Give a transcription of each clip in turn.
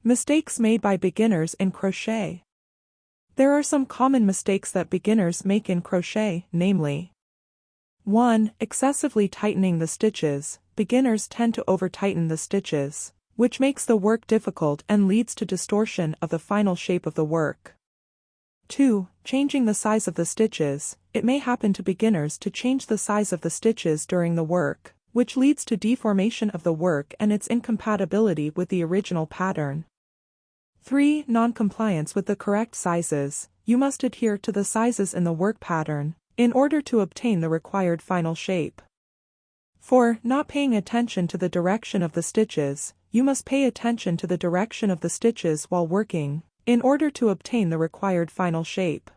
Mistakes made by beginners in crochet. There are some common mistakes that beginners make in crochet, namely 1. Excessively tightening the stitches. Beginners tend to over-tighten the stitches, which makes the work difficult and leads to distortion of the final shape of the work. 2. Changing the size of the stitches. It may happen to beginners to change the size of the stitches during the work, which leads to deformation of the work and its incompatibility with the original pattern. 3. Non-compliance with the correct sizes. You must adhere to the sizes in the work pattern in order to obtain the required final shape. 4. Not paying attention to the direction of the stitches. You must pay attention to the direction of the stitches while working in order to obtain the required final shape.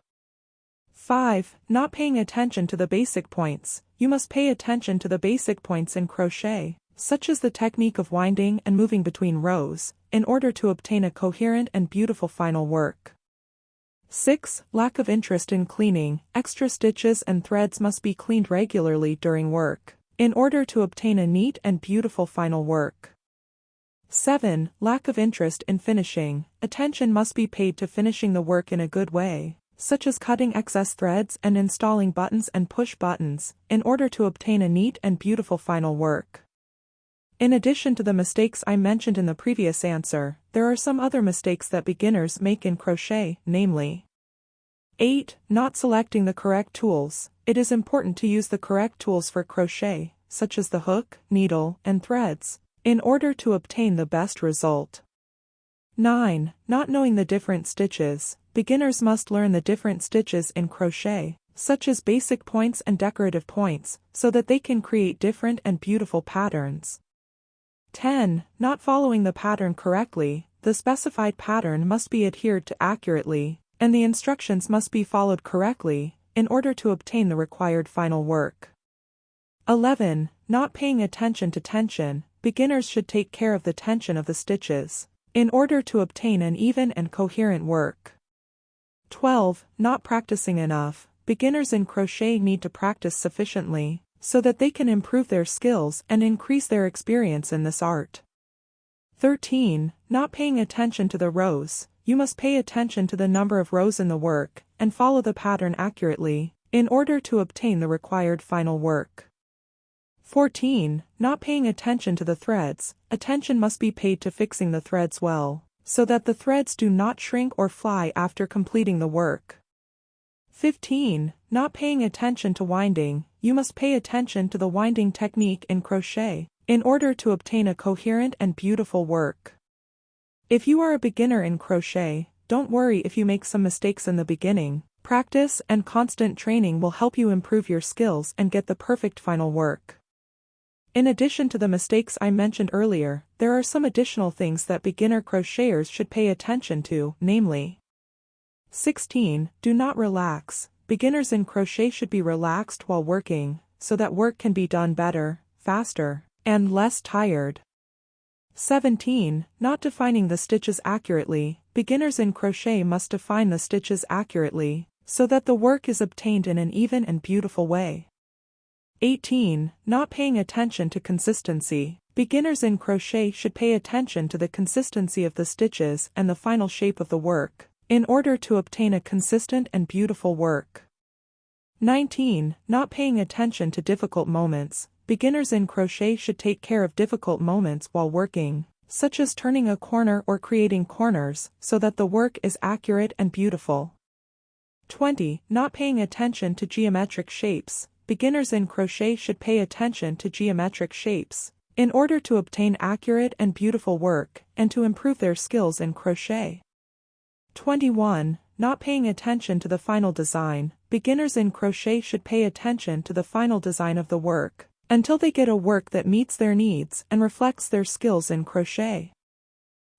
5. Not paying attention to the basic points. You must pay attention to the basic points in crochet, such as the technique of winding and moving between rows, in order to obtain a coherent and beautiful final work. 6. Lack of interest in cleaning. Extra stitches and threads must be cleaned regularly during work, in order to obtain a neat and beautiful final work. 7. Lack of interest in finishing. Attention must be paid to finishing the work in a good way, such as cutting excess threads and installing buttons and push buttons, in order to obtain a neat and beautiful final work. In addition to the mistakes I mentioned in the previous answer, there are some other mistakes that beginners make in crochet, namely 8. Not selecting the correct tools. It is important to use the correct tools for crochet, such as the hook, needle, and threads, in order to obtain the best result. 9. Not knowing the different stitches. Beginners must learn the different stitches in crochet, such as basic points and decorative points, so that they can create different and beautiful patterns. 10. Not following the pattern correctly. The specified pattern must be adhered to accurately, and the instructions must be followed correctly, in order to obtain the required final work. 11. Not paying attention to tension. Beginners should take care of the tension of the stitches, in order to obtain an even and coherent work. 12. Not practicing enough. Beginners in crochet need to practice sufficiently, so that they can improve their skills and increase their experience in this art. 13. Not paying attention to the rows. You must pay attention to the number of rows in the work, and follow the pattern accurately, in order to obtain the required final work. 14. Not paying attention to the threads. Attention must be paid to fixing the threads well, so that the threads do not shrink or fly after completing the work. 15. Not paying attention to winding. You must pay attention to the winding technique in crochet, in order to obtain a coherent and beautiful work. If you are a beginner in crochet, don't worry if you make some mistakes in the beginning. Practice and constant training will help you improve your skills and get the perfect final work. In addition to the mistakes I mentioned earlier, there are some additional things that beginner crocheters should pay attention to, namely 16. Do not relax. Beginners in crochet should be relaxed while working, so that work can be done better, faster, and less tired. 17. Not defining the stitches accurately. Beginners in crochet must define the stitches accurately, so that the work is obtained in an even and beautiful way. 18. Not paying attention to consistency. Beginners in crochet should pay attention to the consistency of the stitches and the final shape of the work, in order to obtain a consistent and beautiful work. 19. Not paying attention to difficult moments. Beginners in crochet should take care of difficult moments while working, such as turning a corner or creating corners, so that the work is accurate and beautiful. 20. Not paying attention to geometric shapes. Beginners in crochet should pay attention to geometric shapes, in order to obtain accurate and beautiful work, and to improve their skills in crochet. 21. Not paying attention to the final design. Beginners in crochet should pay attention to the final design of the work, until they get a work that meets their needs and reflects their skills in crochet.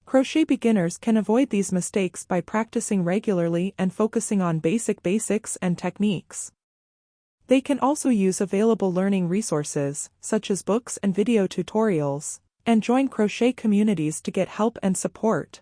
Crochet beginners can avoid these mistakes by practicing regularly and focusing on basics and techniques. They can also use available learning resources, such as books and video tutorials, and join crochet communities to get help and support.